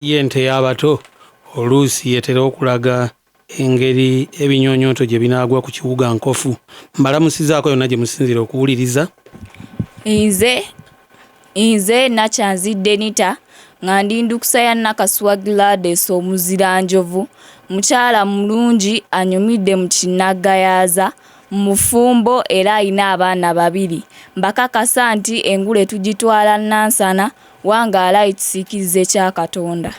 Yente y'abato oluusi yetera okulaga engeri ebinyonyooto gye binaagwa ku kiwuga Nkofu. Mbalamusizaako yonna gye musinzira okuwuliriza. Nze Nakyanzidde Nita nga ndi ndukusa ya Nakasuwa Gladys Omuziranjovu, mukyala mulungi anyumidde mu kinnagayaaza, mufumbo era alina abaana 2. Mbakakasa nti Engule tugitwala Nansana wangaala ekisiikirize kya Katonda.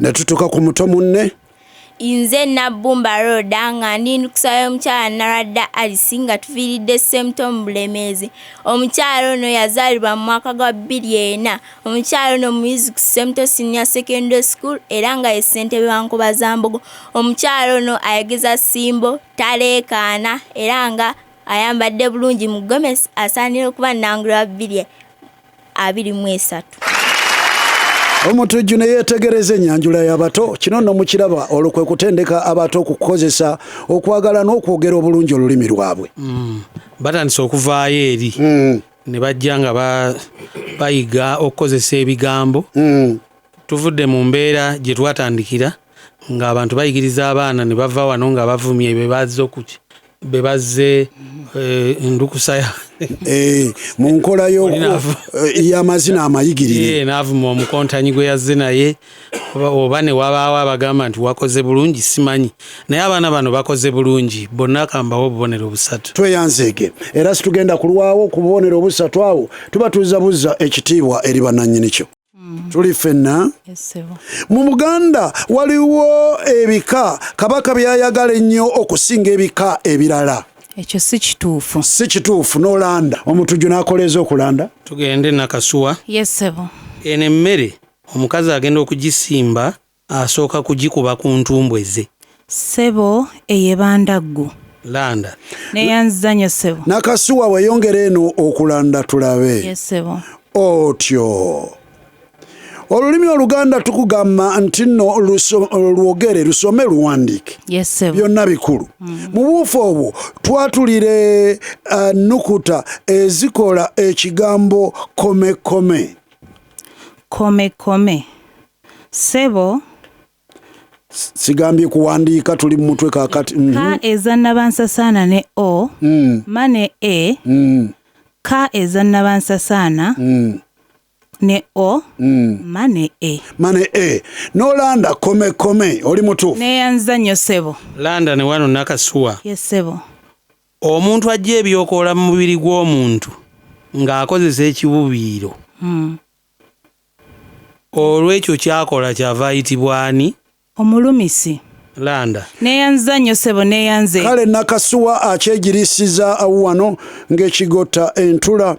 Ne tutuuka ku muto munne. Nze Nabbumba Roda nga ndi ndukusa y'omukyala Naradda Alice nga tufiiridde Ssemutomu Bulemeezi. Omukyala ono yazaalibwa mu mwaka gwa 2004. Omukyala ono muyizi ku Ssemuto Senior Secondary School era nga ye ssentebe wa Nkobazambogo. Omukyala ono ayegeza Simbo, taleekaana era nga ayambadde bulungi mu gomesi, asaanira okuba Nnangula 2023. Omutujju ne yeetegereza ennyanjula y'abato. Kino nno mukiraba olwo kwe kutendeka abato okukozesa okwagala n'okwogera obulungi olulimi lwabwe. Batandise okuvaayo eri ne bajja nga bayiga okukozesa ebigambo. Tuvudde mu mbeera gye twatandikira ng'abantu bayigiriza abaana ne bava wano nga bavumye be bazze ndukusa mu nkola y'amazina amayigirire. N'avuma omukontanyi gwe yazze naye oba ne wabaawo abagamba nti wakoze bulungi simanyi, naye abaana bano bakoze bulungi, bonna akambawo obubonero 3. Tweyanzeege era situgenda kulwawo ku bubonero 3 awo, tuba tuzabuza ekitiibwa eri bannannyini kyo. Tuli ffenna. Mu Buganda waliwo ebika Kabaka byayagala ennyo okusinga ebika ebirala. Ekyo si kituufu. Si kituufu n'olanda. Omutujju n'akoleeza okulanda. Tugende Nakasuwa. Ssebo. Eno emmere omukazi agenda okugisimba asooka kugikuba ku ntumbwe ze. Ssebo eyebandaggu. Landa. Neyanzizanyo ssebo. Nakasuwa weyongere eno okulanda tulabe. Ssebo. Otyo. Olulimi Oluganda tukugamba nti nno lwogere lusome luwandiike. Byonna bikulu. Mu buufu obwo twatulire nukuta ezikola ekigambo komekome. Komekome. Ssebo. Sigambye kuwandiika tuli mu mutwe kaakati. Ka ezannabansasaana ne o. Ma ne e. Ka ezannabansasaana. Ne o. Mane e. Mane e. N'olanda komekome oli mutuufu. Neyanza nnyo ssebo. Landa ne wano Nakasuwa. Ssebo. Omuntu ajja ebyokoola mu mubiri gw'omuntu ng'akozesa ekibubiiro. Olw'ekyo kyakola kyava ayitibwa ani? Omulumisi. Landa. Neyanza nnyo ssebo neyanze. Kale Nakasuwa akyegirisiza wano ng'ekigota entula.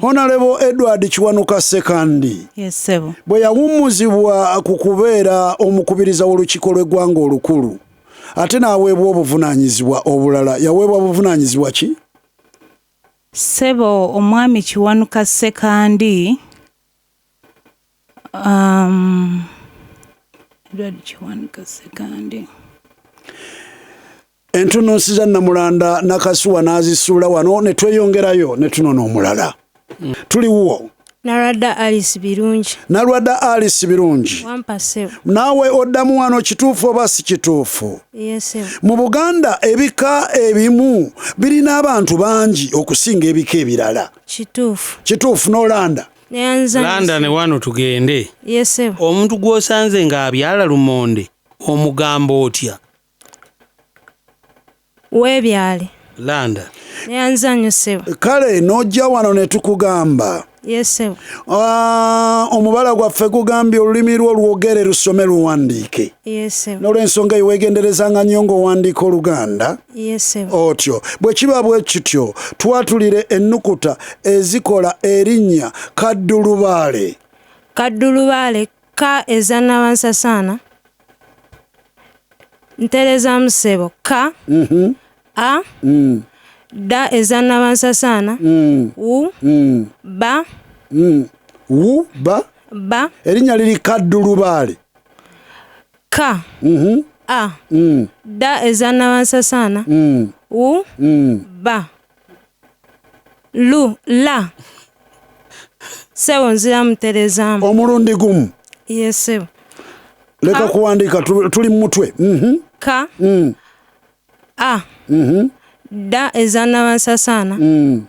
Honorable Edward Kiwanuka Sekandi. Ssebo. Bwe yawummuzibwa ku kubeera omukubiriza w'olukiiko lw'eggwanga olukulu, ate n'aweebwa obuvunaanyizibwa obulala, yaweebwa buvunaanyizibwa ki? Ssebo, omwami Kiwanuka Sekandi Edward Kiwanuka Sekandi. Entunnunsi za Namulanda Nakasuwa n'azisuula wano ne tweyongerayo ne tunona omulala. Tuliwo. Naradda Alice birungi. Naradda Alice birungi. Wampa ssebo. Naawe oddamu wano kituufu oba si kituufu? Ssebo. Mu Buganda ebika ebimu birina abantu bangi okusinga ebika ebirala. Kituufu. Kituufu n'olanda. Landa ne wano tugende. Ssebo. Omuntu gw'osanze ng'abyala lumonde omugamba otya? Weebyale. Landa. Neyanza nnyo ssebo. Kale n'ojja wano ne tukugamba. Ssebo. Omubala gwaffe gugambye olulimi lwo lwogere lusome luwandiike. Ssebo. N'olw'ensonga eweegenderezanga nnyo ng'owandiika Oluganda. Ssebo. Otyo bwe kiba bwe kityo twatulire ennukuta ezikola erinnya kaddulubaale. Kaddulubaale ka ezannabansasaana. Nterezaamu ssebo ka. A. Da ezannabansasaana. U. Ba. U. Ba. Ba. Erinnya liri kaddulubaale. Ka. A. Da ezannabansasaana. U. Ba. Lu. La. Ssebo nziramu terezaamu. Omulundi gumu. Yes ssebo. Leka kuwandiika tuli mu mutwe. Ka. A. Da ezannabansasaana.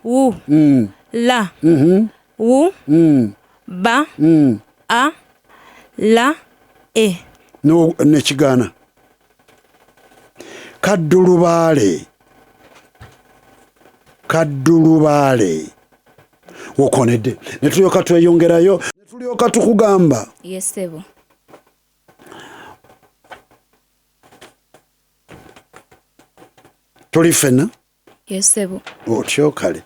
Wu. La. Wu. Ba. A. La. E. Nekigaana. Kaddulubaale. Kaddulubaale. Wokonedde. Ne tulyoka tweyongerayo. Ne tulyoka tukugamba. Yes ssebo. Tuli ffenna? Yes ssebo. Otyo kale.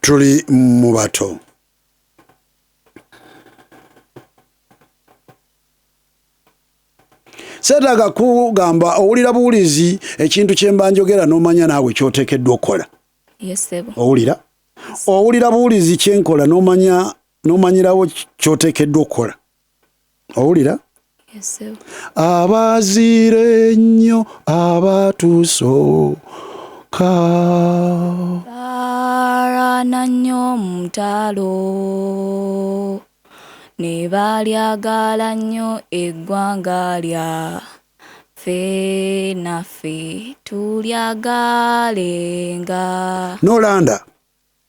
Tuli mu bato. Seetaaga kugamba owulira buwulizi ekintu kye mba njogera n'omanya naawe ky'oteekeddwa okukola. Yes ssebo. Owulira? Owulira buwulizi kye nkola n'omanyirawo ky'oteekeddwa okukola. Owulira? Yes ssebo. Abaziire ennyo abatuusooka. Baarwana nnyo mu ntalo ne balyagala nnyo eggwanga lyaffe naffe tulyagalenga. N'olanda.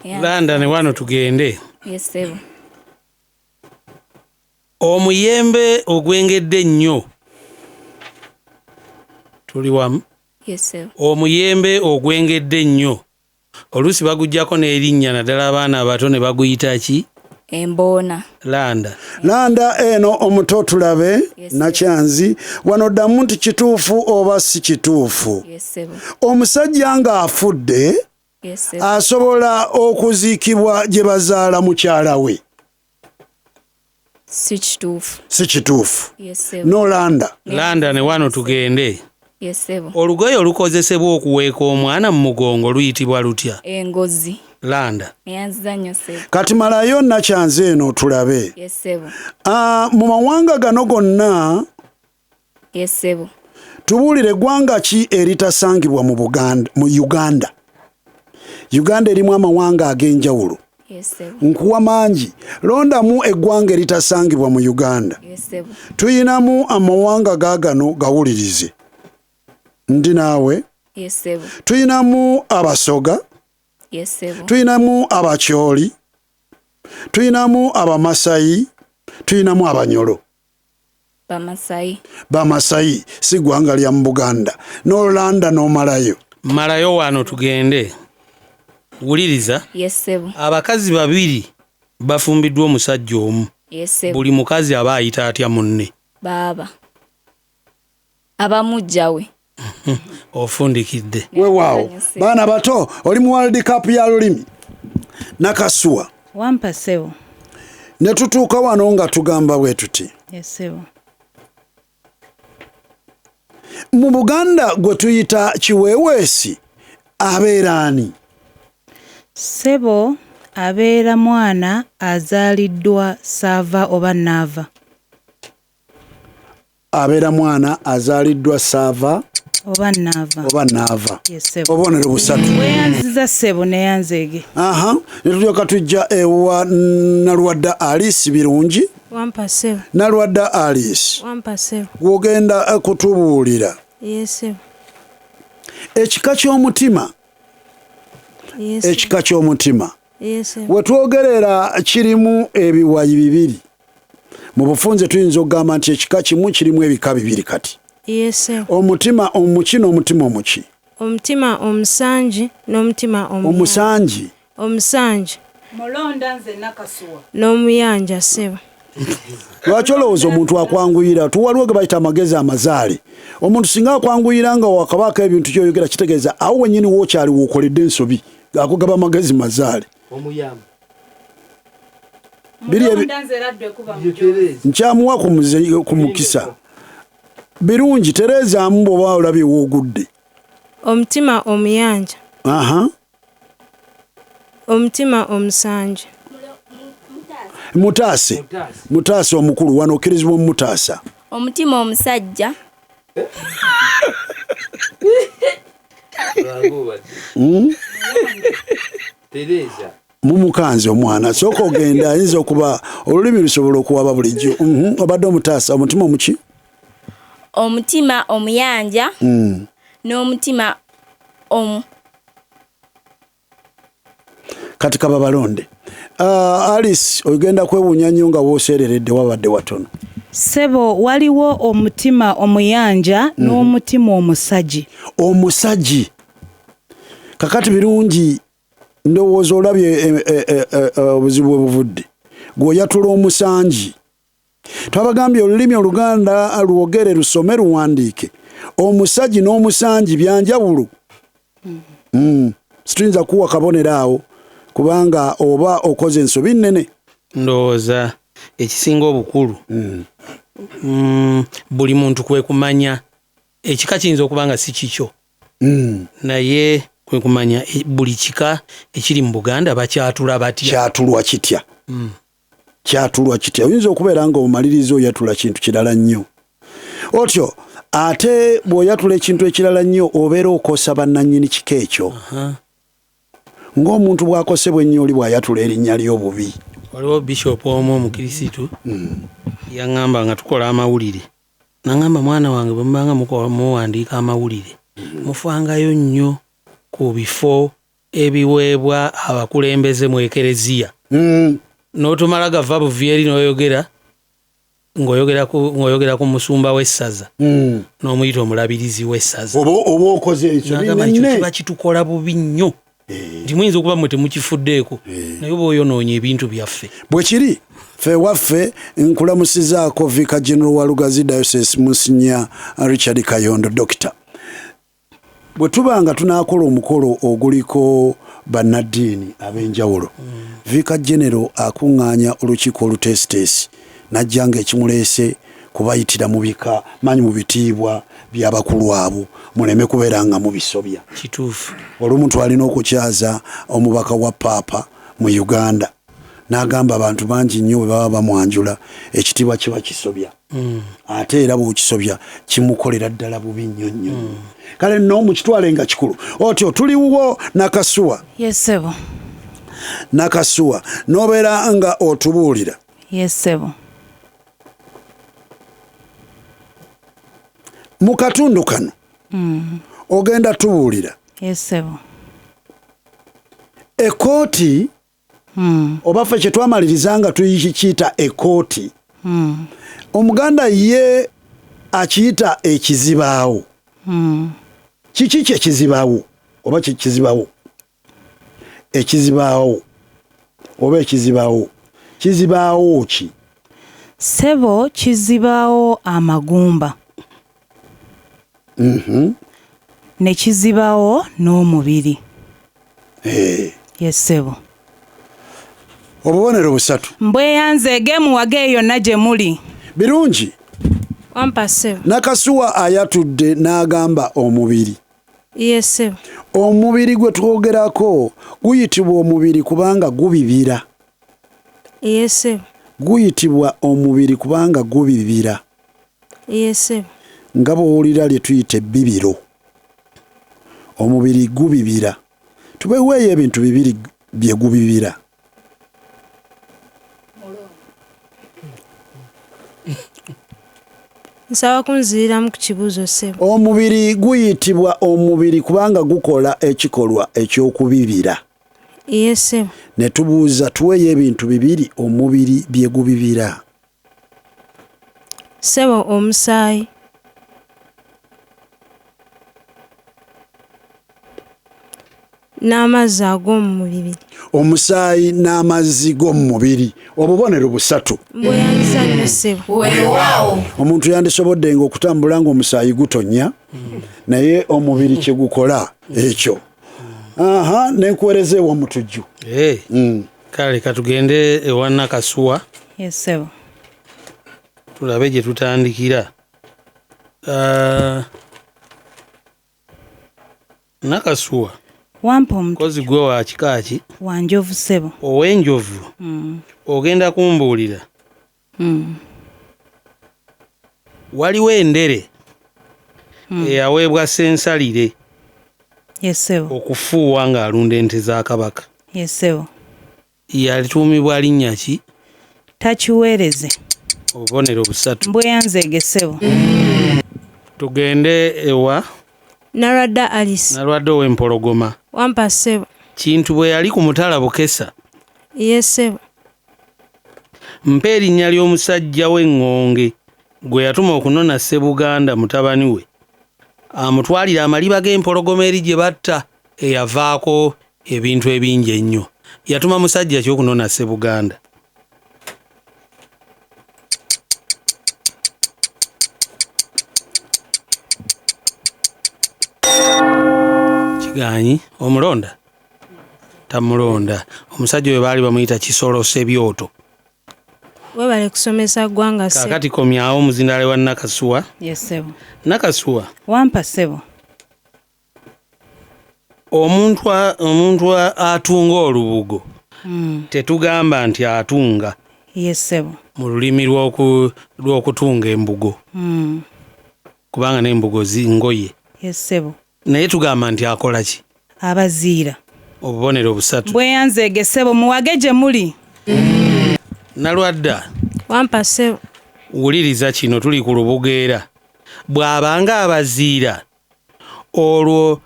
Landa ne wano tugende. Yes ssebo. Omuyembe ogwengedde ennyo. Tuli wamu? Yes ssebo. Omuyembe ogwengedde ennyo. Oluusi bagujjako n'erinnya naddala abaana abato ne baguyita ki? Emboona. Landa. Landa eno omuto tulabe. Yes, nakyanzi wano ddamu nti kituufu oba si kituufu. Yes ssebo. Omusajja ng'afudde Yes ssebo. asobola okuziikibwa gye bazaala mukyala we. Si kituufu. Si kituufu. Yes ssebo. N'olanda. Landa ne wano tugende. Yes ssebo. Olugoye olukozesebwa okuweeka omwana mu mugongo luyitibwa lutya? Engozi. Landa. Neyanziza nnyo ssebo. Kati malayo nakyanzi eno tulabe. Yes ssebo. Mu mawanga gano gonna Yes ssebo. tubuulire eggwanga ki eritasangibwa mu Uganda. Uganda erimu amawanga ag'enjawulo. Yes ssebo. Nkuwa mangi. Londamu eggwanga eritasangibwa mu Uganda. Yes ssebo. Tuyinamu amawanga gaagano gawulirize. Ndi naawe. Yes ssebo. Tuyinamu abasoga. Yes ssebo. Tuyinamu abakyoli. Tuyinamu abamasayi. Tuyinamu abanyolo. Bamasayi si ggwanga lya mu Buganda. N'olanda n'omalayo. Malayo wano tugende. Wuliriza. Yes ssebo. Abakazi babiri bafumbiddwa omusajja omu. Yes ssebo. Buli mukazi aba ayita atya munne? Baaba. Abamujja we. Ofundikidde. Weewaawo. Baana bato oli mu World Cup ya lulimi. Nakasuwa. Wampa ssebo. Ne tutuuka wano nga tugamba bwe tuti. Yes ssebo. Mu Buganda gwe tuyita kiweeweesi abeera ani? Ssebo abeera mwana azaaliddwa saava oba naava. Abeera mwana azaaliddwa saava oba naava. Yes ssebo. Obubonero busatu. Weeyanziza ssebo neyanzeege. Ne tulyoka tujja ewa Nalwadda Alice birungi. Wampa ssebo. Nalwadda Alice. Wampa ssebo. Gw'ogenda kutubuulira. Yes ssebo. Ekika ky'omutima. Yes. Ekika ky'omutima. Yes ssebo. We twogerera kirimu ebiwayi bibiri. Mu bufunze tuyinza okugamba nti ekika kimu kirimu ebika bibiri kati. Yes ssebo. Omutima omuki n'omutima omuki. Omutima omusanji n'omutima omusanji. Omusanji. Mulonda nze Nakasuwa. N'omuyanja ssebo. Lwaki olowooza omuntu akwanguyira? Tuwaliwo ge bayita amagezi amazaale. Omuntu singa akwanguyira nga wakabaako ebintu ky'oyogera kitegeeza awo wennyini wookyali wookoledde ensobi akugaba amagezi mazaale. Omuyamba. Nkyamuwa ku mukisa. Birungi tereezaamu bw'oba olabye woogudde. Omutima omuyanja. Omutima omusanji. Mutaase omukulu wano okkirizibwa omutaasa. Omutima omusajja. mumukanze omwana sooka ogenda ayinza okuba olulimi lusobola okuwaba bulijjo obadde omutaasa omutima omuki omutima omuyanja n'omutima kati kaba balonde Alice ogenda kwewuunya nnyo nga wooseereredde wabadde watono Ssebo waliwo omutima omuyanja n'omutima omusagi kakati birungi ndowooza olabye obuzibu bwe buvudde gw'oyatula omusangi twabagambye olulimi Oluganda lwogere lusome luwandiike omusagi n'omusangi byanjawulo situyinza kuwa kabonero awo kubanga oba okoze ensobi nnene ndowooza ekisinga obukulu buli muntu kwe kumanya ekika kiyinza okuba nga si kikyo naye kwe kumanya buli kika ekiri mu Buganda bakyatula batya kyatulwa kitya oyinza okubeera nga omumaliriza oyatula kintu kirala nnyo otyo ate bw'oyatula ekintu ekirala nnyo obeera okosa bannannyini kika ekyo ng'omuntu bw'akosebwa ennyo oli bw'ayatula erinnya ly'obubi waliwo bishop omu omukirisitu yaŋŋamba nga tukola amawulire naŋŋamba mwana wange bwe mubanga muwandiika amawulire mufangayo nnyo ku bifo ebiweebwa abakulembeze mu ekereziya n'otumala gava buvyeri ng'oyogera ku musumba w'essaza n'omuyita omulabirizi w'essaza oba okoze ekyo kiba kitukola bubi nnyo nti muyinza okuba mwe temukifuddeeko naye oba oyonoonya ebintu byaffe bwe kiri ffe waffe nkulamusizaako Vicar General wa Lugazi Diocese Monsignor Richard Kayondo Doctor bwe tuba nga tunaakola omukolo oguliko bannaddiini ab'enjawulo Vicar General akuŋŋaanya olukiiko oluteesiteesi n'ajja nga ekimuleese kubayitira mu bika manyi mu bitiibwa by'abakulu abo muleme kubeera nga mubisobya kituufu olumuntu alina okukyaza omubaka wa paapa mu Uganda n'agamba abantu bangi nnyo bwe baba bamwanjula ekitiibwa kiba kisobya ate era bw'okisobya kimukolera ddala bubi nnyo nnyo kale nno mukitwale nga kikulu otyo tuliwo nakasuwa Yesebo nakasuwa n'obeera nga otubuulira Yesebo mu katundu kano ogenda tubuulira Yesebo ekooti oba ffe kye twamaliriza nga tuyikiyita ekooti omuganda ye akiyita ekizibaawo kiki kyekizibaawo oba kyekizibaawo ekizibaawo oba ekizibaawo kizibaawo ki Ssebo kizibaawo amagumba ne kizibaawo n'omubiri Yesebo obubonero busatu mbweyanzeege muwage yonna gye muli birungi wampa ssebo nakasuwa ayatudde n'agamba omubiri Yesebo omubiri gwe twogerako guyitibwa omubiri kubanga gubibira Yesebo guyitibwa omubiri kubanga gubibira Yesebo nga bw'owulira lye tuyita ebbibiro omubiri gubibira tubeweeyo ebintu bibiri bye gubibira nsaba kunziriramu ku kibuuzo ssebo omubiri guyitibwa omubiri kubanga gukola ekikolwa eky'okubibira Yesebo ne tubuuza tuweeyo ebintu bibiri omubiri bye gubibira ssebo omusaayi n'amazzi ag'omu mubiri omusaayi n'amazzi g'omu mubiri obubonero busatu mbweyanziza nnyo ssebo omuntu yandisobodde nga okutambula ng'omusaayi gutonya naye omubiri kye gukola ekyo nenkuweereza ewa mutujju kale katugende ewa nakasuwa Yesebo tulabe gye tutandikira nakasuwa wampa omuntu kozi gwe wa kika ki wanjovu ssebo ow'enjovu ogenda kumbuulira waliwo endere eyaweebwa ssensalire Yesebo okufuuwa ng'alunda ente za kabaka Yesebo yatuumibwa linnya ki? Takiweereze. Obubonero busatu. Bweyanzeege ssebo. Tugende ewa Naradda Alice. Nalwadde ow'empologoma. Wampa ssebo. Kintu bwe yali ku mutala Bukesa. Ye ssebo. Mpa erinnya ly'omusajja w'eŋŋonge gwe yatuma okunona Ssebuganda mutabani we amutwalira amaliba g'empologoma eri gye batta eyavaako ebintu ebingi ennyo. Yatuma musajja ki okunona Ssebuganda? Kiganyi omulonda? Tamulonda. Omusajja we baali bamuyita Kisolo Sebyoto. Webale kusomesa ggwanga ssebo. Kaakati komyawo omuzindale wa Nakasuwa. Yes ssebo. Nakasuwa. Wampa ssebo. Omuntu atunga olubugo tetugamba nti atunga. Yes ssebo. Mu lulimi lw'okutunga embugo. Kubanga n'embugo zingoye. Yes ssebo. Naye tugamba nti akola ki? Abaziira. Obubonero busatu. Bweyanzeege ssebo muwage gye muli. Nalwadda. Wampa ssebo. Wuliriza kino tuli ku lubugeera. Bw'abanga abaziira olwo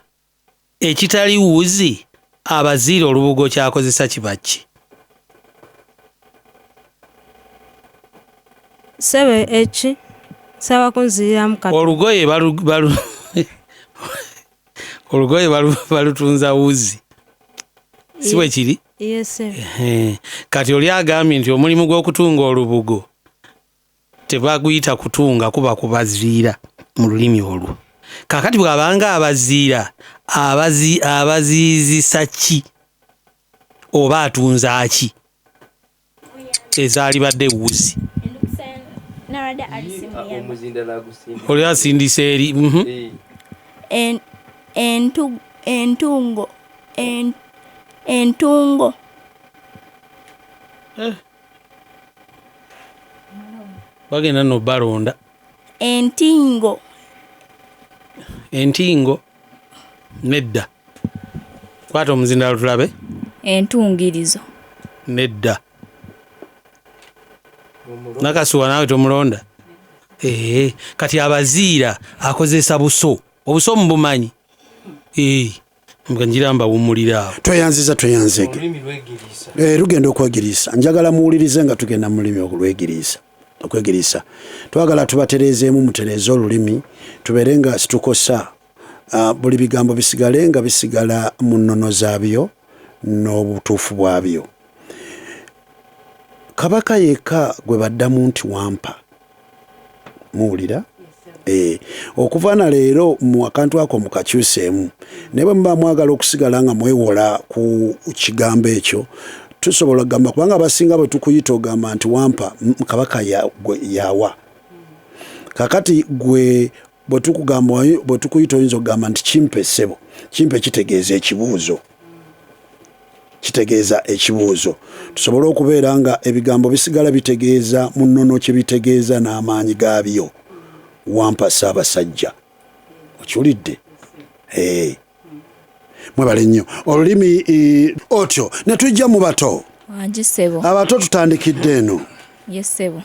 ekitali wuzi abaziira olubugo kyakozesa kibaki? Ssebo eki saba kunziriramu kati. Olugoye olugoye balutunza wuzi. Si bwe kiri? Ye ssebo. Kati oli agambye nti omulimu gw'okutunga olubugo tebaguyita kutunga kuba kubaziira mu lulimi olwo. Kaakati bw'abanga abaziira abaziizisa ki oba atunza ki ezaalibadde wuzi? Oli asindisa eri entungo. Bagenda no balonda. Entingo. Nedda. Kwata omuzindalo tulabe. Entungirizo. Nedda. Nakasuwa nawe tomulonda. Kati abaziira akozesa buso. Obuso mubumanyi. Nga njiramba wumulira awo. Tweyanzege. Lugenda okwegiriisa. Njagala muwulirize nga tugenda mu lulimi okwegiriisa. Twagala tubatereezeemu mutereeze olulimi tubeere nga situkosa buli bigambo bisigale nga bisigala mu nnono zaabyo n'obutuufu bwabyo. Kabaka yekka gwe baddamu nti wampa. Muwulira? Okuva na leero mu akantu ako mukakyuseemu naye bwe muba mwagala okusigala nga mwewola ku kigambo ekyo tusobola kugamba kubanga abasinga bwe tukuyita ogamba nti wampa kabaka yawa. Kakati gwe bwe tukuyita oyinza okugamba nti kimpe ssebo. Kimpe kitegeeza ekibuuzo. Tusobole okubeera nga ebigambo bisigala bitegeeza mu nnono kye bitegeeza n'amaanyi gaabyo. Wampa Ssaabasajja. Okiwulidde? Mwebale nnyo. Olulimi otyo ne tujja mu bato. Wangi ssebo. Abato tutandikidde eno. Ye ssebo.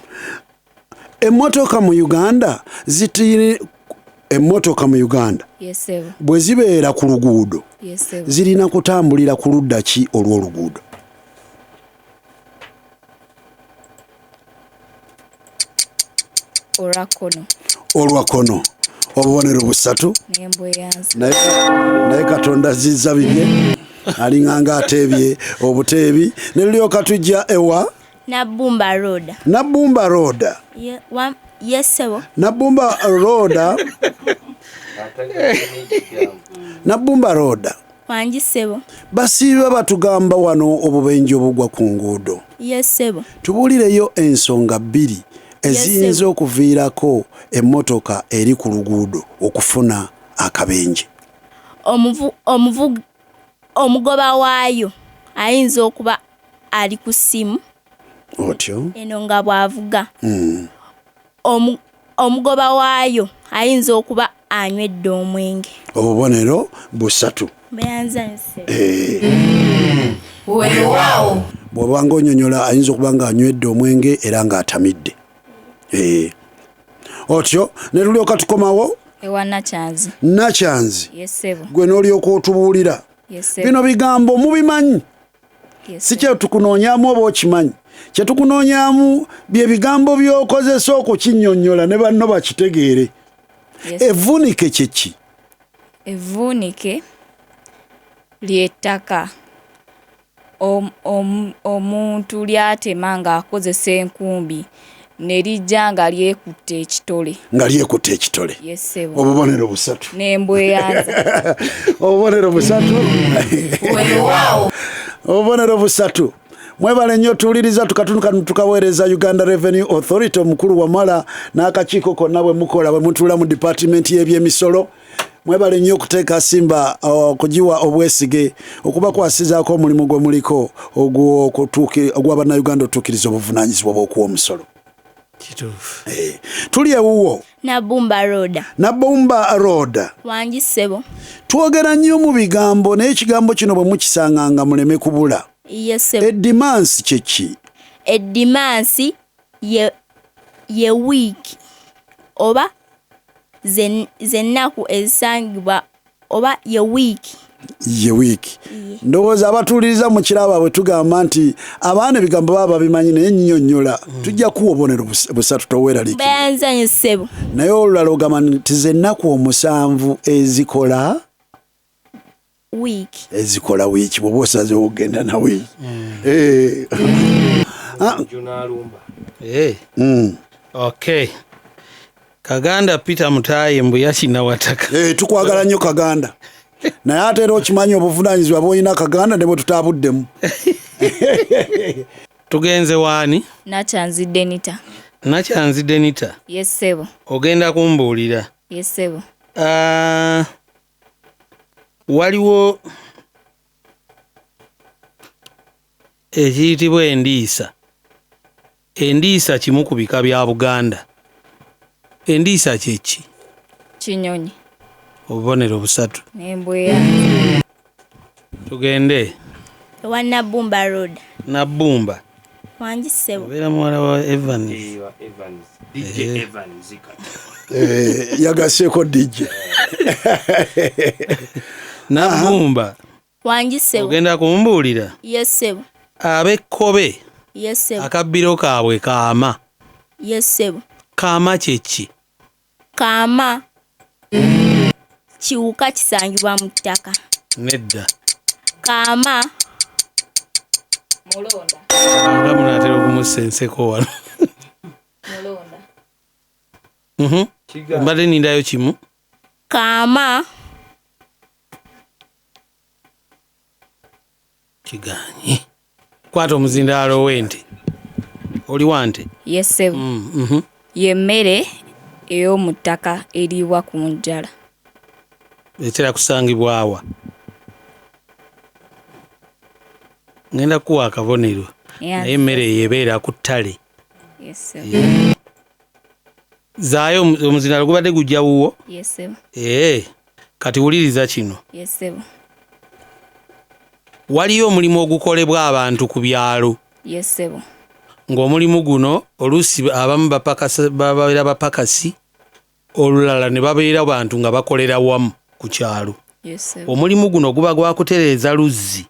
Emmotoka mu Uganda Ye ssebo. bwe zibeera ku luguudo Ye ssebo. zirina kutambulira ku ludda ki olw'oluguudo? Olwakono. Obubonero busatu. Naye Katonda zizza bibye alinganga ateebye obuteebi ne lulyoka tujja ewa Nabbumba Road. Yes ssebo. Nabbumba Road. Wangi ssebo. Basiiba batugamba wano obubenje obugwa ku nguudo. Yes ssebo. Tubuulireyo ensonga bbiri eziyinza okuviirako emmotoka eri ku luguudo okufuna akabenje. Omugoba waayo ayinza okuba ali ku ssimu. Otyo. Eno nga bw'avuga. Omugoba waayo ayinza okuba anywedde omwenge. Obubonero busatu. Beyanza nse. Weewaawo. bw'obanga onyonyola ayinza okuba nga anywedde omwenge era ng'atamidde. Otyo ne tulyoka tukomawo ewa Nakyanzi. Nakyanzi Yesebo. gwe n'olyoka otubuulira. Yesebo. Bino bigambo mubimanyi. Si kye tukunoonyaamu oba okimanyi. Kye tukunoonyaamu bye bigambo by'okozesa okukinnyonnyola ne banno bakitegeere. Evvuunike kye ki? Evvuunike ly'ettaka omuntu ly'atema ng'akozesa enkumbi ne lijja nga lyekutte ekitole. Nga lyekutte ekitole. Yesebo. Obubonero busatu. N'embweyanza. Obubonero busatu. Obubonero busatu. Mwebale nnyo tuwuliriza tukaweereza Uganda Revenue Authority omukulu wamala n'akakiiko konna bwe mukola bwe mutuula mu department y'ebyemisolo. Mwebale nnyo okuteeka Simba okugiwa obwesige okubakwasizaako omulimu gwe muliko ogw'Abannayuganda otuukiriza obuvunaanyizibwa bw'okuwa omusolo. Kituufu. Tuli ewuwo. Nabumba Road. Nabumba Road. Wangi ssebo. Twogera nnyo mu bigambo naye ekigambo kino bwe mukisanganga muleme kubula. Yesebo. Eddimansi kye ki? Eddimansi ye wiiki oba zennaku ezisangibwa oba ye wiiki. Ye wiiki. Ndowooza abatuuliriza mu kiraba bwe tugamba nti abaana ebigambo baba bimanyi naye nnyonnyola tujja kuwa obubonero busatu toweeraliikirira. Bayanzanye ssebo. Naye olulala ogamba nti z'ennaku 7 ezikola wiiki. Ezikola wiiki bw'oba osaze ogenda na wiiki. Okay. Kaganda Peter Mutayi mbu yakina wataka. Tukwagala nnyo Kaganda. Naye ate era okimanyi obuvunaanyizibwa bw'olina Kaganda ne bwe tutaabuddemu. Tugenze waani? Nakyanzi Denita. Nakyanzi Denita. Yesebo. Ogenda kumbuulira. Yesebo. Waliwo ekiyitibwa endiisa. Endiisa kimu ku bika bya Buganda. Endiisa kye ki? Kinyonyi. Obubonero busatu. N'embweyanza. Tugende. Ewa Nabumba Road. Nabumba. Wangi ssebo. Obeera muwala wa Evans. DJ Evans. Yagaseeko DJ. Nabumba. Wangi ssebo. Ogenda kumbuulira? Yesebo. Ab'ekkobe. Yesebo. Akabbiro kaabwe kaama. Yesebo. Kaama kye ki? Kaama kiwuka kisangibwa mu ttaka. Nedda. Kaama Mulonda. Nga munaatera okumussa enseko wano. Mulonda. Mbadde nindayo kimu. Kaama Kigaanyi. Kwata omuzindaalo w'ente. Oli wa nte? Yesebo. Y'emmere ey'omu ttaka eriibwa ku njala. Etera kusangibwa wa? Ngenda kuwa akabonero. Naye emmere eyo ebeera ku ttale. Yesebo. Zaayo omuzindaalo gubadde gujja wuwo? Yesebo. Kati wuliriza kino. Yesebo. Waliyo omulimu ogukolebwa abantu ku byalo. Yesebo. Ng'omulimu guno oluusi abamu babeera bapakasi, olulala ne babeera bantu nga bakolera wamu ku kyalo. Yesebo. Omulimu guno guba gwa kutereeza luzzi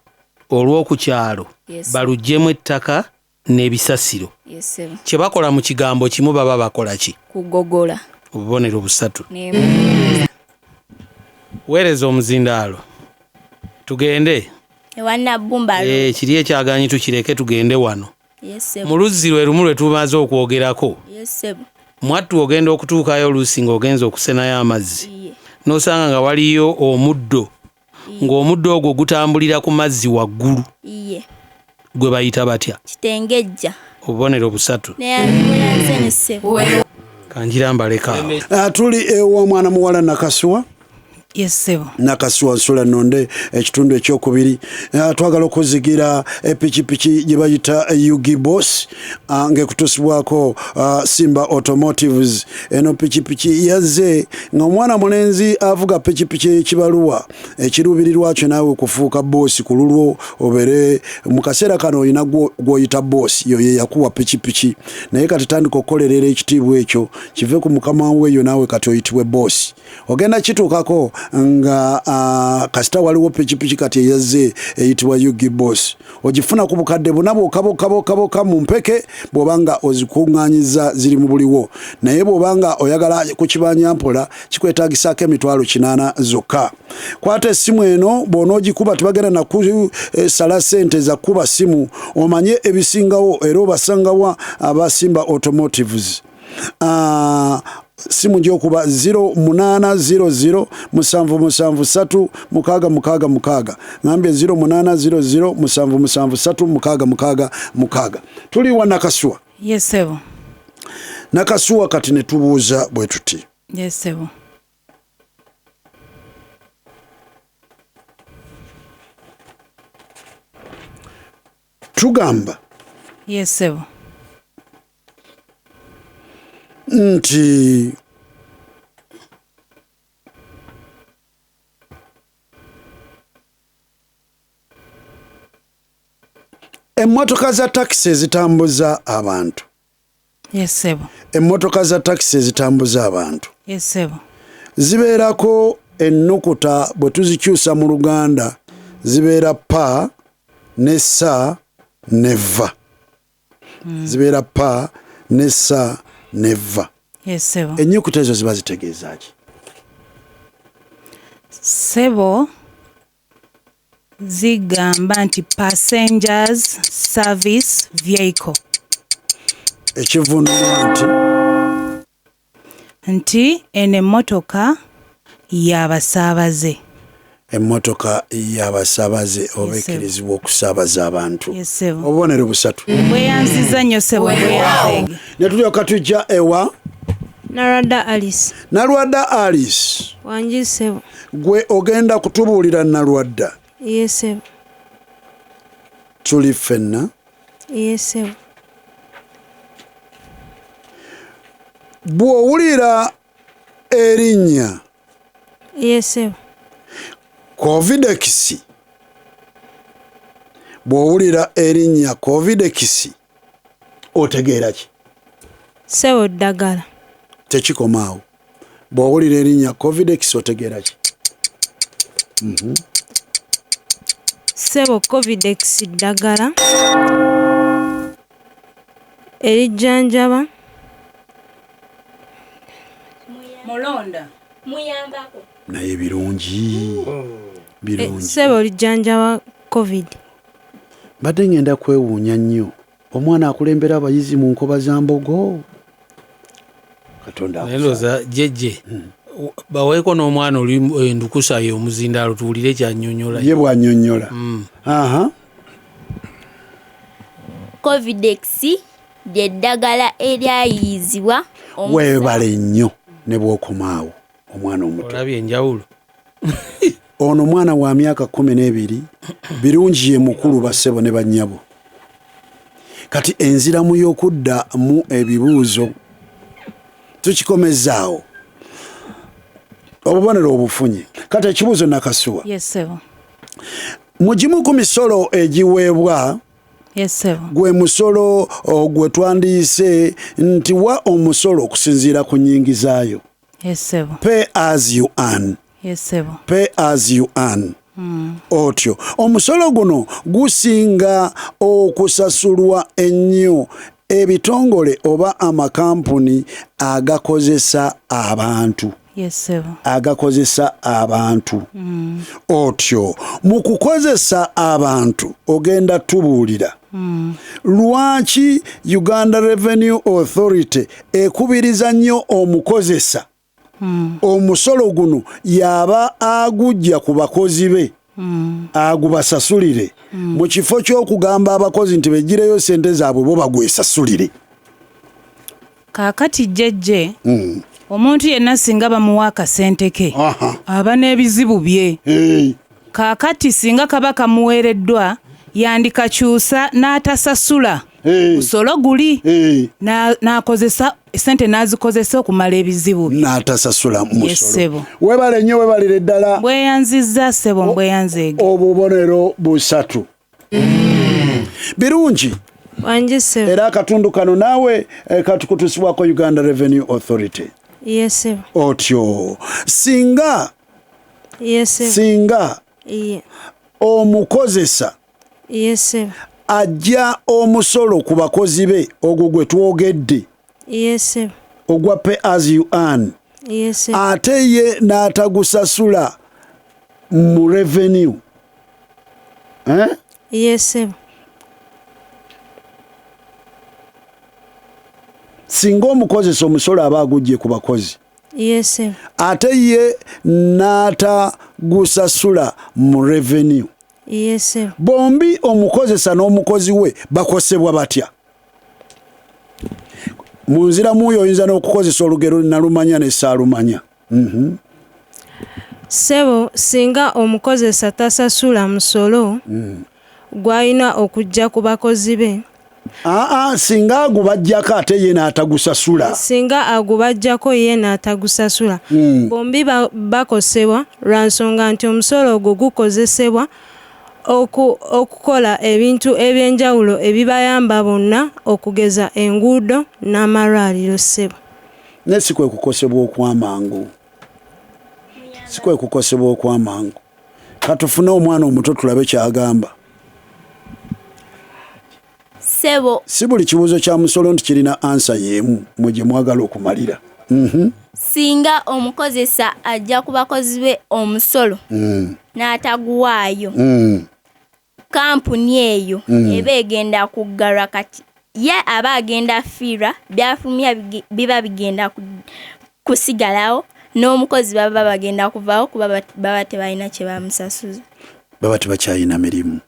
olw'oku kyalo baluggyemu ettaka n'ebisasiro. Yesebo. Kye bakola mu kigambo kimu baba bakola ki? Kugogola. Obubonero busatu. N'embweyanza. Weereza omuzindaalo. Tugende. ewa Nabumba Road. Kiri ekyaganyi tukireke tugende wano. Yesebo. Mu luzzi lwe lumu lwe tumaze okwogerako. Yesebo. Mwattu ogenda okutuukayo oluusi ng'ogenza okusenayo amazzi. N'osanga nga waliyo omuddo. Ng'omuddo ogwo gutambulira ku mazzi waggulu. Gwe bayita batya? Kitengejja. Obubonero busatu. Neyanzanye ssebo. Kanjira mbaleka. Tuli ewa mwana muwala Nakasuwa. Yesebo. Nakasuwa nsula nonde ekitundu ekyokubiri twagala okuzigira epikipiki gye bayita Ugibos ng'ekutusibwako Simba Automotives. Eno pikipiki yazze ng'omwana mulenzi avuga pikipiki ekibaluwa ekiruubirirwa kyo naawe kufuuka boosi ku lulwo obere mu kaseera kano olina gw'oyita boosi yo ye yakuwa pikipiki naye kati tandika okukolerera ekitiibwa ekyo kive ku mukama weeyo naawe kati oyitibwe boosi ogenda kituukako nga kasita waliwo pikipiki kati eyazze eyitibwa Ugibos ogifuna ku bukadde buna bwokabokabokaboka mu mpeke bw'obanga ozikuŋŋaanyiza ziri mu buliwo naye bw'obanga oyagala kukibanja mpola kikwetaagisaako emitwalo 80 zokka. Kwata essimu eno bw'onoogikuba tebagenda nakusala ssente za kuba simu omanye ebisingawo era obasangawa aba Simba Automotives. Simu gyokuba 0800 773 666 ngambe 0800 773 666. Tuli wa Nakasuwa. Yesebo. Nakasuwa kati ne tubuuza bwe tuti. Yesebo. Tugamba. Yesebo. Nti emmotoka za taxi zitambuza abantu. Yesebo. Emmotoka za taxi zitambuza abantu. Yesebo. Zibeerako ennukuta bwe tuzikyusa mu Luganda zibeera pa ne sa ne va. Zibeera pa ne sa neva. Yesebo. Ennyukuta ezo ziba zitegeeza ki? Sebo zigamba nti passengers service vehicle. Ekivunulwa nti eno emmotoka y'abasaabaze. Emmotoka y'abasaabaze obeekirizibwa okusaabaza abantu. Yesebo. Obubonero busatu. Bweyanziza nnyo sebo bweyanzenge. Ne tulyoka tujja ewa Nalwadda Alice. Nalwadda Alice. Wangi sebo. Gwe ogenda kutubuulira Nalwadda. Yesebo. Tuli ffenna. Yesebo. Bw'owulira erinnya. Yesebo. Covidex. Bw'owulira erinnya Covidex otegeera ki? Sebo ddagala. Tekikomaawo. Bw'owulira erinnya Covidex otegeera ki? Sebo Covidex ddagala erijjanjaba Mulonda. Muyambako. Naye birungi. Birungi. Sebo lijjanjaba COVID. Badde ngenda kwewuunya nnyo. Omwana akulembera abayizi mu nkoba za mbogo. Katonda nendooza jjejje baweeko n'omwana oli endukusa ye omuzindaalo tuwulire kyannyonnyola. Ye bw'annyonnyola. Aha. Covidex ly'eddagala eryayiyizibwa weebale nnyo ne bw'okomaawo omwana omuto. Olabye enjawulo. Ono mwana wa myaka 12 birungi ye mukulu bassebo ne bannyabo. Kati enziramu y'okudda mu ebibuuzo tukikomezaawo obubonero obufunye. Kati ekibuuzo Nakasuwa. Yesebo. Mugimu ku misolo egiweebwa. Yesebo. Gwe musolo gwe twandiyise nti wa omusolo okusinziira ku nnyingizaayo. Yesebo. Pay as you earn. Yesebo. Pay as you earn. Otyo omusolo guno gusinga okusasulwa ennyo ebitongole oba amakampuni agakozesa abantu. Yesebo. Agakozesa abantu. Otyo mu kukozesa abantu ogenda tubuulira lwaki Uganda Revenue Authority ekubiriza nnyo omukozesa omusolo guno yaba agujja ku bakozi be agubasasulire mu kifo ky'okugamba abakozi nti begireyo sente zaabwe bo bagwesasulire. Kaakati jjejje omuntu yenna singa bamuwa akasente ke aba n'ebizibu bye. Kaakati singa kaba kamuweereddwa yandikakyusa n'atasasula musolo guli n'akozesa sente n'azikozesa okumala ebizibu bye n'atasasula musolo. Sebo Webale nnyo webalire ddala. Bweyanzizza ssebo mbweyanzeege. Obubonero busatu. Birungi. Wangi ssebo. Era akatundu kano naawe katukutusibwako Uganda Revenue Authority. Yes ssebo. Otyo singa omukozesa ajja omusolo ku bakozi be ogwo gwe twogedde ogwa pay as you earn, ate ye n'atagusasula mu revenue, singa omukozesa omusolo aba agujje ku bakozi ate ye n'atagusasula mu revenue, bombi omukozesa n'omukozi we bakosebwa batya? Mu nzira muyo oyinza n'okukozesa olugero nalumanya ne saalumanya. Ssebo, singa omukozesa tasasula musolo gw'alina okujja ku bakozi be. Singa agubajjako ate ye n'atagusasula. Singa agubajjako ye n'atagusasula. Bombi bakosebwa lwa nsonga nti omusolo ogwo gukozesebwa okukola ebintu ebyenjawulo ebibayamba bonna okugeza enguudo n'amalwaliro ssebo. Ne si kwe kukosebwa okwamangu. Si kwe kukosebwa okwamangu. Katufune omwana omuto tulabe kyagamba. Sebo. Si buli kibuuzo kya musolo nti kirina ansa y'emu mu gye mwagala okumalira. Singa omukozesa ajja ku bakozi be omusolo n'ataguwaayo, kampuni eyo eba egenda kuggalwa kati ye aba agenda fiirwa, byafulumya biba bigenda kusigalawo, n'omukozi baba bagenda kuvaawo kuba baba tebalina kye bamusasuza. Baba tebakyalina mirimu.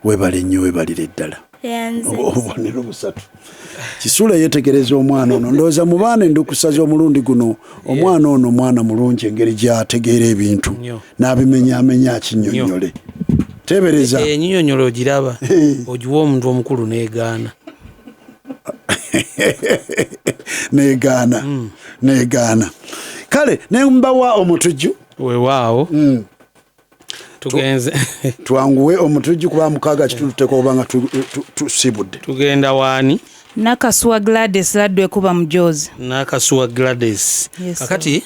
Webale nnyo webalire ddala. Obubonero busatu. Kisule yetegereza omwana ono, ndowooza mu baana endukusaza omulundi guno omwana ono mwana mulungi engeri gy'ategeera ebintu n'abimenyaamenya akinnyonnyole. Tebereza. Ennyonnyolo ogiraba ogiwa omuntu omukulu n'egaana. N'egaana. Kale ne mbawa omutujju. Weewaawo. Tugenze twanguwe omutujju kuba mukaaga kituteko obanga tusibudde. Tugenda waani? Nakasuwa Gladys laddwe kuba mujozi. Nakasuwa Gladys. Kakati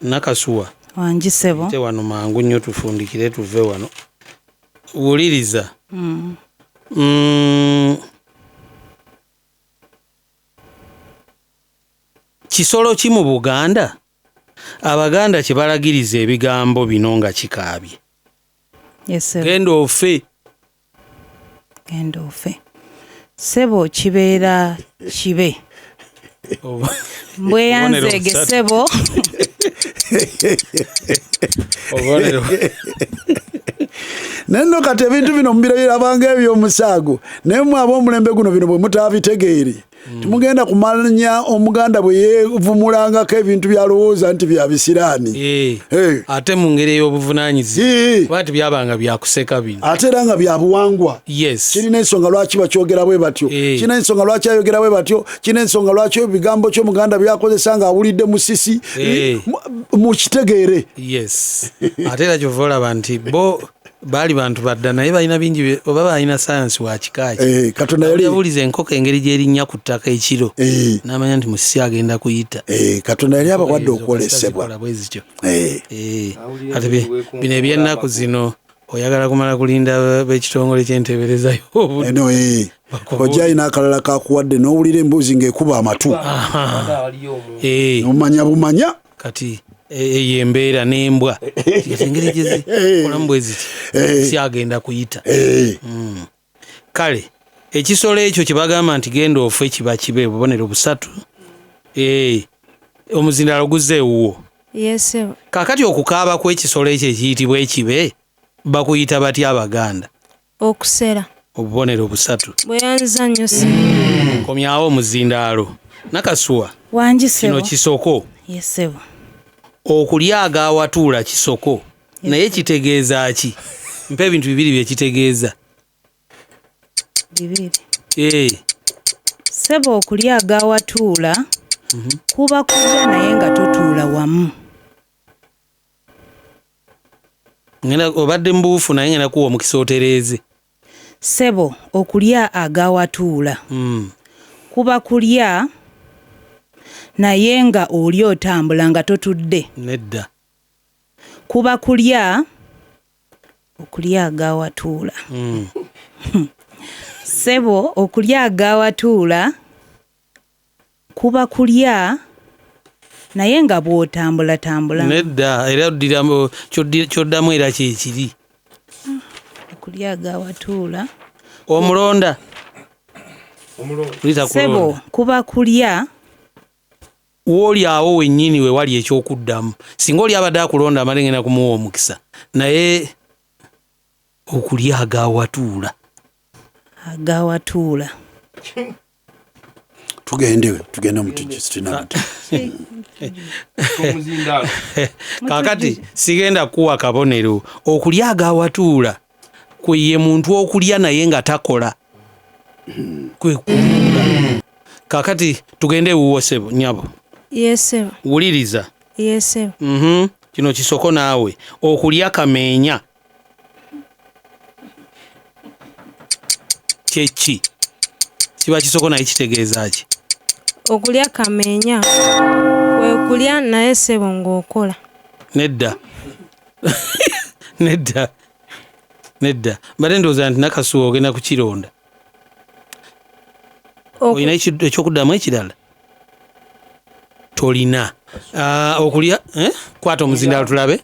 Nakasuwa. Wangi ssebo. Te wano mangu nnyo tufundikire tuve wano. Wuliriza. Kisolo ki mu Buganda? Abaganda kye balagiriza ebigambo bino nga kikaabye. Genda ofe. Sebo kibeera kibe. Mbweyanzeege ssebo. Nenno kati ebintu bino mubirabanga eby'omusaago naye mwe ab'omulembe guno bino bwe mutabitegeere timugenda kumanya omuganda bwe yeevumulangako ebintu byalowooza nti bya bisiraani. Ate mu ngeri ey'obuvunaanyizibwa bati byabanga byakuseka bino ate era nga bya buwangwa. Kirina ensonga lwaki bakyogera bwe batyo, kirina ensonga lwaki ayogera bwe batyo, kirina ensonga lwaki ebigambo ky'omuganda byakozesa nga awulidde musisi mukitegeere. Ate era kyova olaba nti bo baali bantu badda naye balina bingi oba balina sayansi wa kikaaki. Katonda yali yabuliza enkoko engeri gy'erinnya ku ttaka ekiro n'amanya nti musisi agenda kuyita. Katonda yali abawadde okwolesebwa. Ate bino eby'ennaku zino oyagala kumala kulinda b'ekitongole ky'enteeberezayo ojja alina akalala kakuwadde n'owulira emboozi ng'ekuba amatu nomanya bumanya. Kati eyo embeera n'embwa engeri gyezikolamu bwe ziti si agenda kuyita. Kale ekisolo ekyo kye bagamba nti genda ofe kiba kibe bubonero busatu. Omuzindalo guzzeewuwo. Kaakati okukaaba kw'ekisolo ekyo ekiyitibwa ekibe bakuyita batya Abaganda? Okusera. Obubonero busatu. Bweyanza nnyo komyawo omuzindaalo. Nakasuwa Wangi kino ssebo. kisoko Yes ssebo. okulya agawatuula kisoko naye kitegeeza ki? Mpa ebintu bibiri byekitegeeza. Bibiri. Ssebo okulya agawatuula kuba kulya naye nga totuula wamu. Ngenda obadde mbuufu naye ngenda kuwa omukisa otereeze. Ssebo okulya agawatuula kuba kulya naye nga oli otambula nga totudde. Nedda. Kuba kulya okulya agawatuula. Ssebo okulya agawatuula kuba kulya naye nga bw'otambula. Nedda era kyoddamu era kyekiri. Okulya agawatuula. Omulonda. Ssebo kuba kulya wooli awo wennyini we wali ekyokuddamu. Singa oli abadde akulonda amale ngenda kumuwa omukisa naye okulya agawatuula. Agawatuula. Tugende mutujisitina. Kakati sigenda kuwa kabonero. Okulya agawatuula kwe ye muntu okulya naye nga takola. Kwe kulya. Kakati tugende wuwo ssebo nnyabo. Yes ssebo. Wuliriza. Yes ssebo. Kino kisoko naawe. Okulya kameenya. Kyeki? Kiba kisoko naye kitegeeza ki? Okulya kameenya kwe kulya naye ssebo ng'okola. Nedda. Nedda. Mbadde ndowooza nti Nakasuwa ogenda kukironda. Olina ekyokuddamu ekirala? Tolina. Okulya kwata omuzindaalo tulabe.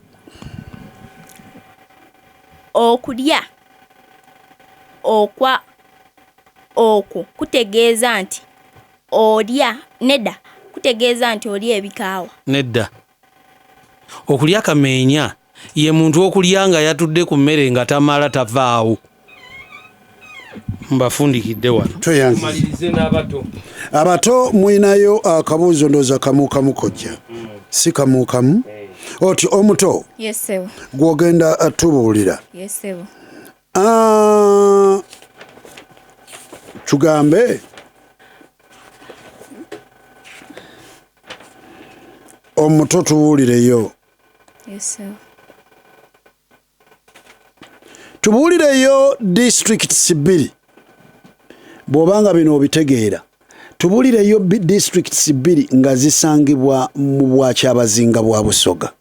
Okulya okwo kutegeeza nti olya. Nedda kutegeeza nti olya ebikaawa. Nedda. Okulya kameenya ye muntu okulya nga yatudde ku mmere nga tamala tavaawo. Mbafundikidde wano. Tumalirize n'abato. Abato mwinayo akabuuzo ndooza kamu kojja. Si kamu. Oti omuto. Yes ssebo. Gw'ogenda tubuulira. Yes ssebo. Tugambe omuto tubuulireyo. Yes ssebo. Tubuulireyo districts 2 bw'obanga bino obitegeera. Tubuulireyo districts 2 nga zisangibwa mu bwakyabazinga bwa Busoga.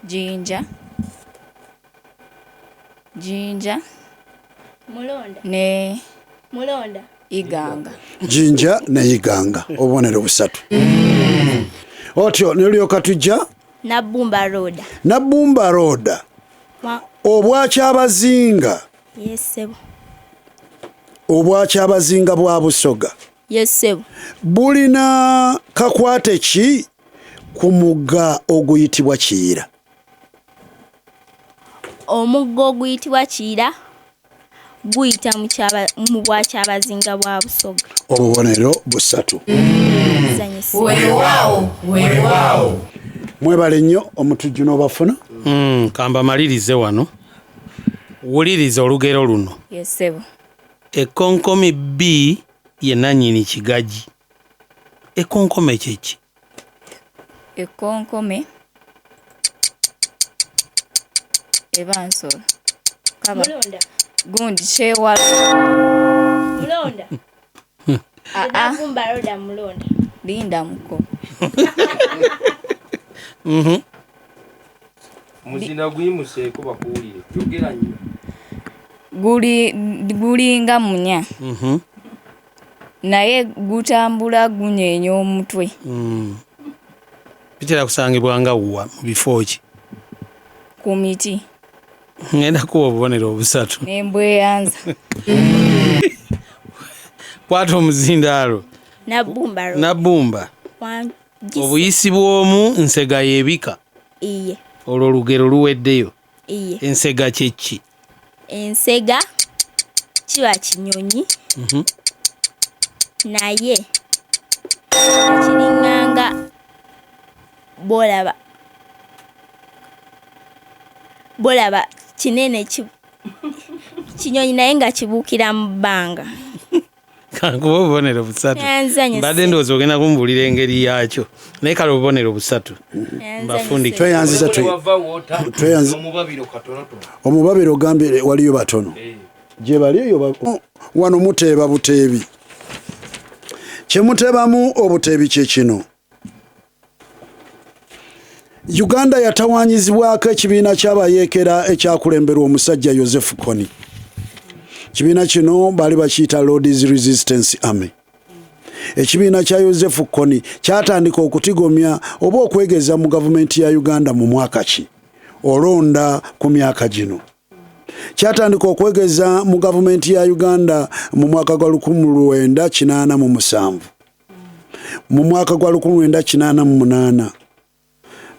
Jinja. Mulonda. Iganga. Jinja ne Iganga. Obubonero 3. Otyo nelyoka tujja Nabbumba Road. Obwakyabazinga. Yes ssebo. Obwakyabazinga bwa Busoga. Yes ssebo. Bulina kakwate ki ku mugga oguyitibwa Kiyira? Omugga oguyitibwa Kiyira guyita mu bwakyabazinga bwa Busoga. Obubonero 3. Weewaawo. Mwebale nnyo omutujju n'obafuna. Kamba malirize wano. Wuliriza olugero luno. Yes ssebo. Ekkonkomi B ye nannyini kigagi. Ekkonkome kyeki? Ekkonkome eba nsolo. Mulonda. Gundi kyewala. Mulonda. Nabbumba Road Mulonda. Linda muko. Muzina guyimuseeko bakuwulire. Yogera nnyo. Gulinga munya. Naye gutambula gunyeenya omutwe. Bitera kusangibwa nga wuwa mu bifo ki? Ku miti. Ngenda kuwa obubonero 3. N'embweyanza. Kwata omuzindaalo. Nabbumba. Obuyisi bw'omu nsega y'ebika. Iye. Olwo olugero luweddeyo. Iye. Ensega kyeki? Ensega kiba kinyonyi. Naye Ekiringanga bolaba kinene kinyonyi naye nga kibuukira mu bbanga. Kankuba obubonero busatu. Mbadde ndowooza ogenda kumbuulira engeri yakyo. Naye kale obubonero busatu. Mbafundike. Tweyanziza omubabiro ogambye waliyo batono. Gye bali eyo wano muteeba buteebi. Kye muteebamu obuteebi kye kino. Uganda yatawaanyizibwako ekibiina ky'abayeekera ekyakulemberwa omusajja Joseph Kony. Ekibiina kino baali bakiyita Lord's Resistance Army. Ekibiina kya Joseph Kony kyatandika okutigomya oba okwegeza mu gavumenti ya Uganda mu mwaka ki? Olonda ku myaka gino. Kyatandika okwegeza mu gavumenti ya Uganda mu mwaka gwa 1987. Mu mwaka gwa 1988.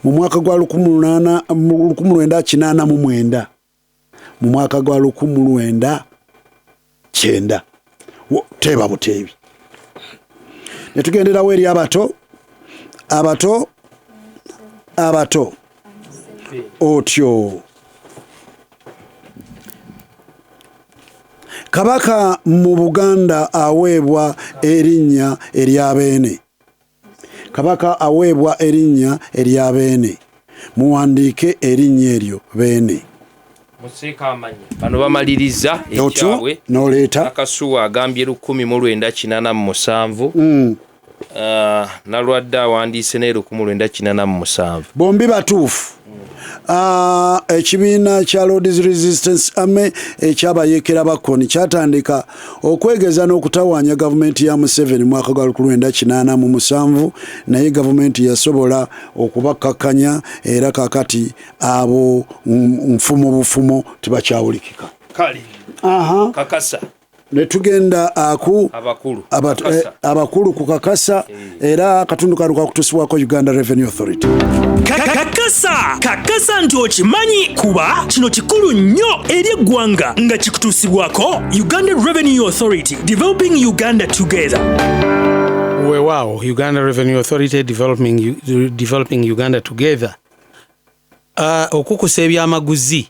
Mu mwaka gwa 1989. Mu mwaka gwa 1990. Teeba buteebi. Ne tugenderawo eri abato otyo. Kabaka mu Buganda aweebwa erinnya ery'abeene. Kabaka aweebwa erinnya ery'abeene. Muwandiike erinnya eryo beene. Museeka amanya. Bano bamaliriza ekyawe. N'oleeta. Akasuwa agambye 1987. Nalwadde awandiise ne 1987. Bombi batuufu. Ekibiina kya Lord's Resistance Army ekyabayeekera ba Kony kyatandika okwegeza n'okutawaanya gavumenti ya Museveni mwaka gwa 1987, naye gavumenti yasobola okubakkakkanya era kakati abo nfumo bufumo tebakyawulikika. Kale. Kakasa. Ne tugenda abakulu ku kakasa era akatundu kano kakutusibwako Uganda Revenue Authority. Kakasa nti okimanyi kuba kino kikulu nnyo eri eggwanga nga kikutusibwako Uganda Revenue Authority, developing Uganda together. Weewaawo, Uganda Revenue Authority developing Uganda together. Okukusa ebyamaguzi,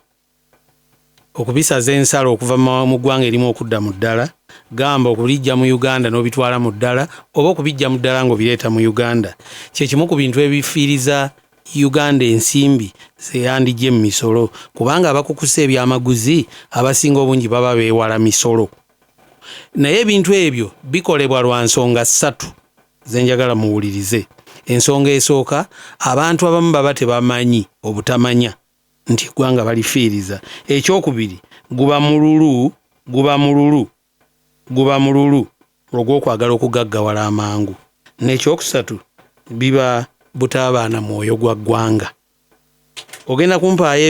okubisaza ensalo okuva mu ggwanga erimu okudda mu ddala, gamba okubijja mu Uganda n'obitwala mu ddala oba okubijja mu ddala ng'obireeta mu Uganda. Kye kimu ku bintu ebifiiriza Uganda ensimbi zeyandijje mu misolo, kubanga abakukusa ebyamaguzi abasinga obungi baba beewala misolo. Naye ebintu ebyo bikolebwa lwa nsonga 3 zenjagala muwulirize. Ensonga esooka, abantu abamu baba tebamanyi obutamanya nti eggwanga balifiiriza. Ekyokubiri, guba mululu olw'okwagala okugaggawala amangu. N'ekyokusatu, biba butabaana mwoyo gwa ggwanga. Ogenda kumpaayo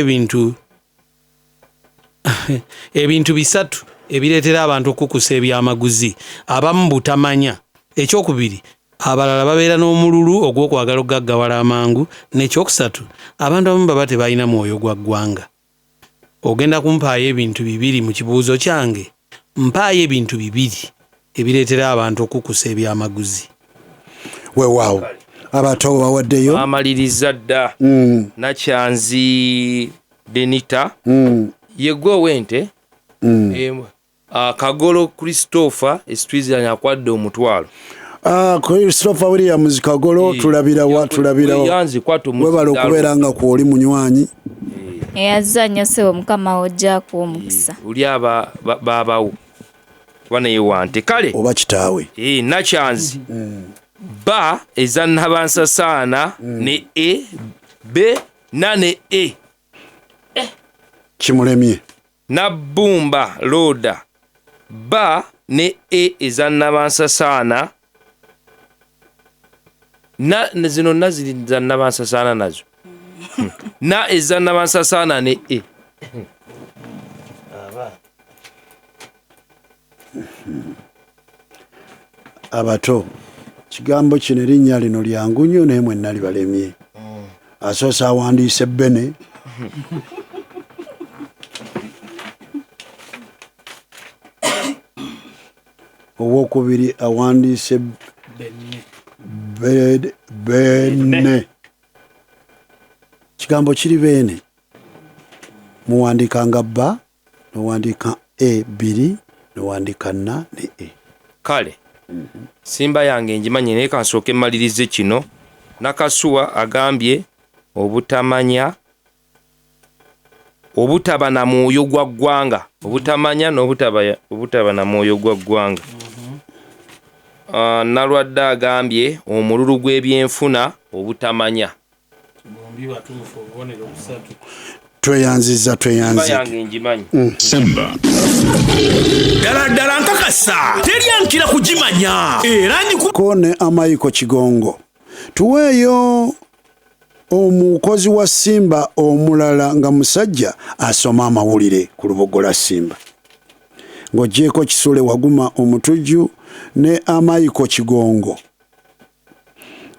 ebintu bisatu ebireetera abantu okukusa ebyamaguzi, abamu butamanya. Ekyokubiri, abalala babeera n'omululu ogw'okwagala okugaggawala amangu. N'ekyokusatu, abantu abamu baba tebalina mwoyo gwa ggwanga. Ogenda kumpaayo ebintu 2 mu kibuuzo kyange. Mpaayo ebintu 2 ebireetera abantu okukusa ebyamaguzi. Weewaawo, abato bawaddeyo. Amaliriza dda. Nakyanzi Denita. Yegwe wente. Kagolo Christopher Estwizanya akwadde omutwalo. Christopher Williams Kagolo tulabira yanzi kwato webala okubeera nga kwoli munywanyi. Eyazanya sebo mukama ojjaako omukisa. Uli babawo bana yewante kale oba kitaawe. Nakyanzi ba ezannabansasaana ne b na ne kimulemye. Nabbumba loda ba ne ezannabansasaana na zino naziri zannabansasaana nazo na ezannabansasaana ne abato kigambo kino erinnya lino lyangu nnyo naye mwenna libalemye. Asoose awandiise Bene. Owokubiri awandiise Bene. Kigambo kiri bene. Muwandiika nga bba, nowandiika biri, nowandiika na ne e. Kale. Simba yange njimanyi naye kansooke mmalirize kino. Nakasuwa agambye obutamanya obutaba na mwoyo gwa ggwanga. Obutamanya n'obutaba na mwoyo gwa ggwanga. Nalwadde agambye omululu gw'ebyenfuna obutamanya. Tweyanziza. Simba. Ddala nkakasa teryankira kugimanya era Kone Amayiko Kigongo. Tuweeyo omukozi wa Simba omulala nga musajja asoma amawulire ku lubogola Simba. Ng'oggyeko Kisule Waguma Omutujju ne Amayiko Kigongo.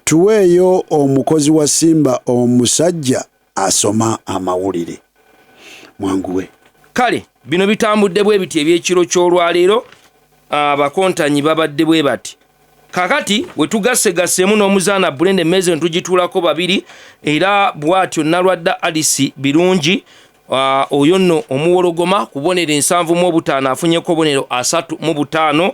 Tuweeyo omukozi wa Simba omusajja asoma amawulire. Mwanguwe. Kale bino bitambudde bwe biti ebyekiro ky'olwaleero abakontanyi babadde bwe bati. Kakati we tugassegasseemu n'omuzaana Brenda Meze ntugituulako babiri era bw'atyo Nalwadda Alice birungi oyo nno omuwologoma ku bubonero 7/5 afunyeko obubonero 3/5.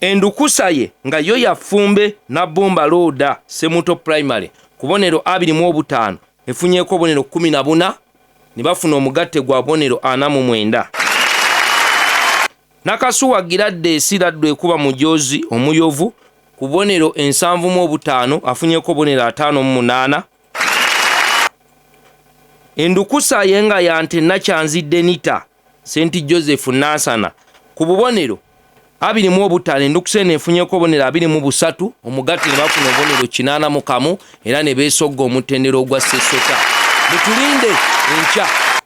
Endukusa ye nga yo yafumbe na Bumba Road Semuto Primary ku bubonero 2/5 efunyeko obubonero 14 ne bafuna omugatte gwa bubonero 49. Nakasuwa giradde esiraddu ekuba mujozi omuyovu ku bubonero 7/5 afunyeko obubonero 5/8. Endukusa ye nga yante Nakyanzidde Nita St. Joseph Nansana ku bubonero 2/5 endukusa eno efunyeko obubonero 2/3 omugatte ne bafuna obubonero 81 era ne beesogga omutendero ogwa Sesota. Mutulinde enkya